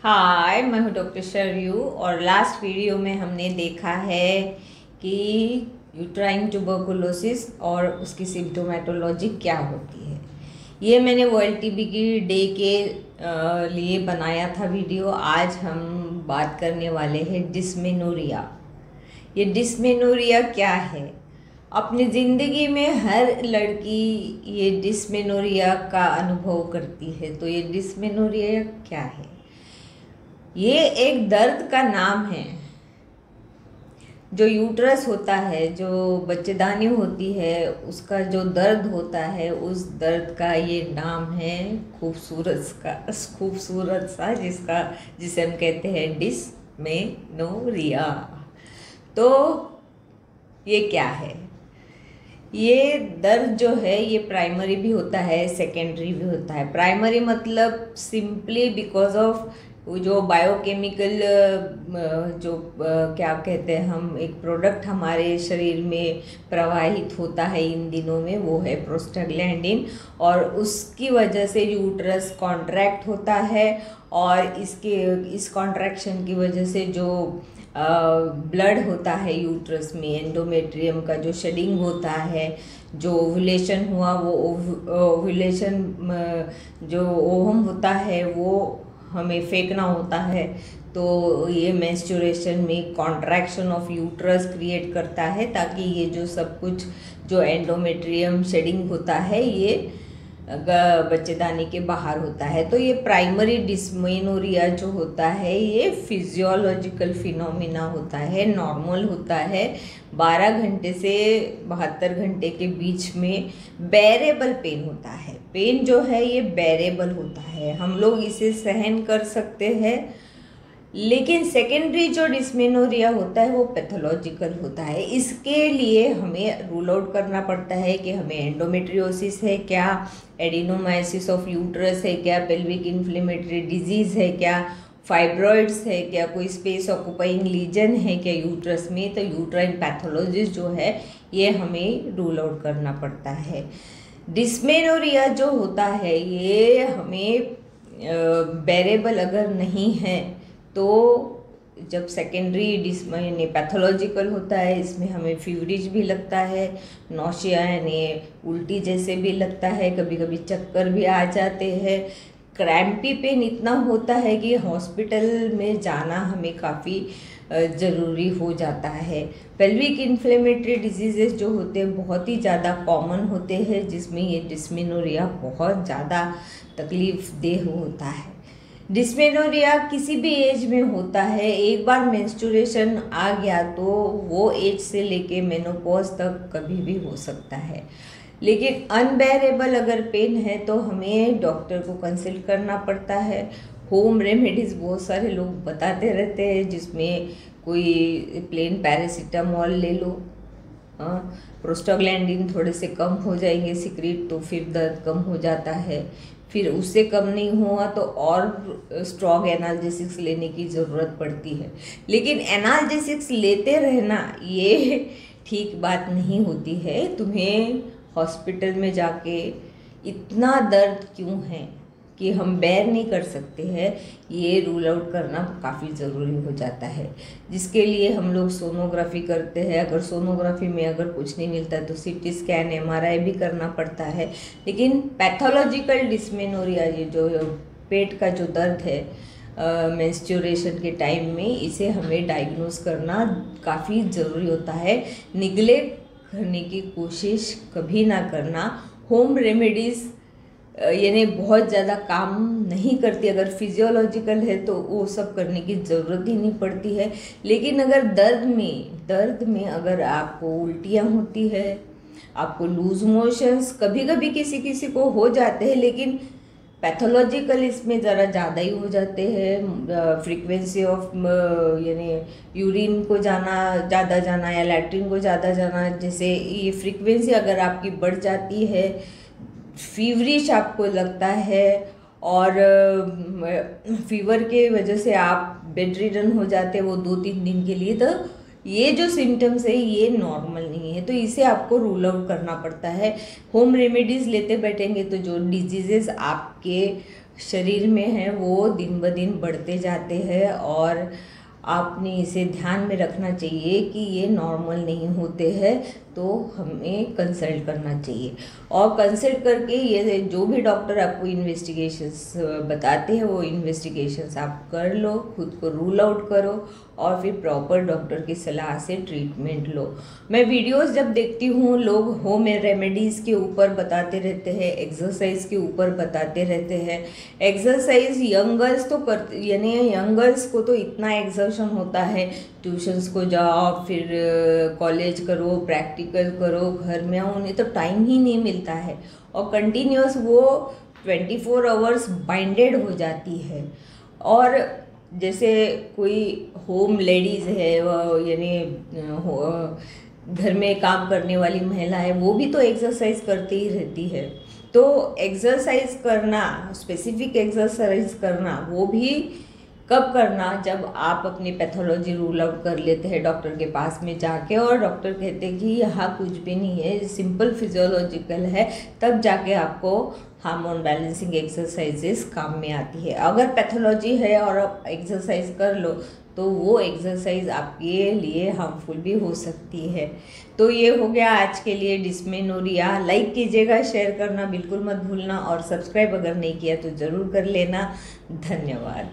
हाय, मैं हूँ डॉक्टर शरयू और लास्ट वीडियो में हमने देखा है कि यूट्राइन ट्यूबरकुलोसिस और उसकी सिम्प्टोमेटोलॉजी क्या होती है। ये मैंने वर्ल्ड टीबी की डे के लिए बनाया था वीडियो। आज हम बात करने वाले हैं डिस्मेनोरिया। ये डिस्मेनोरिया क्या है? अपनी ज़िंदगी में हर लड़की ये डिस्मेनोरिया का अनुभव करती है। तो ये डिस्मेनोरिया क्या है? ये एक दर्द का नाम है। जो यूट्रस होता है, जो बच्चेदानी होती है, उसका जो दर्द होता है, उस दर्द का ये नाम है खूबसूरत सा जिसे हम कहते हैं डिस्मेनोरिया। तो ये क्या है? ये दर्द जो है ये प्राइमरी भी होता है, सेकेंडरी भी होता है। प्राइमरी मतलब सिंपली बिकॉज ऑफ जो बायोकेमिकल क्या कहते हैं हम, एक प्रोडक्ट हमारे शरीर में प्रवाहित होता है इन दिनों में, वो है प्रोस्टाग्लैंडिन। और उसकी वजह से यूट्रस कॉन्ट्रैक्ट होता है और इस कॉन्ट्रैक्शन की वजह से जो ब्लड होता है यूट्रस में, एंडोमेट्रियम का जो शेडिंग होता है, जो ओव्यूलेशन हुआ, वो ओव्यूलेशन जो ओवम होता है वो हमें फेंकना होता है। तो ये मेंस्ट्रुएशन में कॉन्ट्रैक्शन ऑफ यूट्रस क्रिएट करता है, ताकि ये जो सब कुछ जो एंडोमेट्रियम शेडिंग होता है ये बच्चेदानी के बाहर होता है। तो ये प्राइमरी डिस्मेनोरिया जो होता है ये फिजियोलॉजिकल फिनोमिना होता है, नॉर्मल होता है। 12 घंटे से 72 घंटे के बीच में बेरेबल पेन होता है। पेन जो है ये बेरेबल होता है, हम लोग इसे सहन कर सकते हैं। लेकिन सेकेंडरी जो डिस्मेनोरिया होता है वो पैथोलॉजिकल होता है। इसके लिए हमें रूल आउट करना पड़ता है कि हमें एंडोमेट्रियोसिस है क्या, एडिनोमाइसिस ऑफ यूट्रस है क्या, पेल्विक इन्फ्लेमेटरी डिजीज़ है क्या, फाइब्रॉइड्स है क्या, कोई स्पेस ऑक्युपाइंग लीजन है क्या यूट्रस में। तो यूट्राइन पैथोलॉजिस्ट जो है ये हमें रूल आउट करना पड़ता है। डिस्मेनोरिया जो होता है ये हमें बेरेबल अगर नहीं है तो जब सेकेंडरी डिस्मेन पैथोलॉजिकल होता है, इसमें हमें फीवरिश भी लगता है, नौशिया यानी उल्टी जैसे भी लगता है, कभी कभी चक्कर भी आ जाते हैं, क्रैम्पी पेन इतना होता है कि हॉस्पिटल में जाना हमें काफ़ी ज़रूरी हो जाता है। पेल्विक इन्फ्लेमेटरी डिजीज़ेस जो होते हैं बहुत ही ज़्यादा कॉमन होते हैं, जिसमें ये डिस्मेनोरिया बहुत ज़्यादा तकलीफ देह होता है। डिस्मेनोरिया किसी भी एज में होता है। एक बार मेंस्ट्रुएशन आ गया तो वो एज से लेके मेनोपॉज तक कभी भी हो सकता है। लेकिन अनबेरेबल अगर पेन है तो हमें डॉक्टर को कंसल्ट करना पड़ता है। होम रेमेडीज़ बहुत सारे लोग बताते रहते हैं, जिसमें कोई प्लेन पैरासीटामॉल ले लो, प्रोस्टाग्लैंडिन थोड़े से कम हो जाएंगे सिक्रीट तो फिर दर्द कम हो जाता है। फिर उससे कम नहीं हुआ तो और स्ट्रॉन्ग एनाल्जेसिक्स लेने की ज़रूरत पड़ती है। लेकिन एनाल्जेसिक्स लेते रहना ये ठीक बात नहीं होती है। तुम्हें हॉस्पिटल में जाके इतना दर्द क्यों है कि हम बेयर नहीं कर सकते हैं, ये रूल आउट करना काफ़ी ज़रूरी हो जाता है, जिसके लिए हम लोग सोनोग्राफी करते हैं। अगर सोनोग्राफी में अगर कुछ नहीं मिलता तो सीटी स्कैन, एमआरआई भी करना पड़ता है। लेकिन पैथोलॉजिकल डिस्मेनोरिया, ये जो पेट का जो दर्द है मेंस्ट्रुएशन के टाइम में, इसे हमें डायग्नोज करना काफ़ी ज़रूरी होता है। निगलेक्ट करने की कोशिश कभी ना करना। होम रेमेडीज़ यानी बहुत ज़्यादा काम नहीं करती। अगर फिजियोलॉजिकल है तो वो सब करने की ज़रूरत ही नहीं पड़ती है। लेकिन अगर दर्द में अगर आपको उल्टियाँ होती है, आपको लूज मोशंस कभी कभी किसी किसी को हो जाते हैं, लेकिन पैथोलॉजिकल इसमें ज़रा ज़्यादा ही हो जाते हैं। फ्रीक्वेंसी ऑफ यानी यूरिन को ज़्यादा जाना या लैट्रिन को ज़्यादा जाना, जैसे ये फ्रीक्वेंसी अगर आपकी बढ़ जाती है, फीवरिश आपको लगता है और फीवर के वजह से आप बेड रिडन हो जाते हैं वो 2-3 दिन के लिए, तो ये जो सिम्टम्स है ये नॉर्मल नहीं है, तो इसे आपको रूल आउट करना पड़ता है। होम रेमेडीज़ लेते बैठेंगे तो जो डिजीज़ेस आपके शरीर में हैं वो दिन ब दिन बढ़ते जाते हैं, और आपने इसे ध्यान में रखना चाहिए कि ये नॉर्मल नहीं होते हैं, तो हमें कंसल्ट करना चाहिए। और कंसल्ट करके ये जो भी डॉक्टर आपको इन्वेस्टिगेशंस बताते हैं वो इन्वेस्टिगेशंस आप कर लो, खुद को रूल आउट करो और फिर प्रॉपर डॉक्टर की सलाह से ट्रीटमेंट लो। मैं वीडियोस जब देखती हूँ लोग होम रेमेडीज़ के ऊपर बताते रहते हैं, एक्सरसाइज के ऊपर बताते रहते हैं। एक्सरसाइज यंगर्स तो कर, यानी यंगर्स को तो इतना एक्सर्शन होता है, ट्यूशन्स को जाओ, फिर कॉलेज करो, प्रैक्टिकल करो, घर में आओ, उन्हें तो टाइम ही नहीं मिलता है, और कंटिन्यूस वो 24 आवर्स बाइंडेड हो जाती है। और जैसे कोई होम लेडीज़ है, यानी घर में काम करने वाली महिला है, वो भी तो एक्सरसाइज करती ही रहती है। तो एक्सरसाइज करना, स्पेसिफिक एक्सरसाइज करना, वो भी कब करना, जब आप अपनी पैथोलॉजी रूल आउट कर लेते हैं डॉक्टर के पास में जाके, और डॉक्टर कहते हैं कि यहाँ कुछ भी नहीं है, सिंपल फिजियोलॉजिकल है, तब जाके आपको हार्मोन बैलेंसिंग एक्सरसाइजेस काम में आती है। अगर पैथोलॉजी है और आप एक्सरसाइज कर लो तो वो एक्सरसाइज आपके लिए हार्मफुल भी हो सकती है। तो ये हो गया आज के लिए डिस्मेनोरिया। लाइक कीजिएगा, शेयर करना बिल्कुल मत भूलना, और सब्सक्राइब अगर नहीं किया तो ज़रूर कर लेना। धन्यवाद।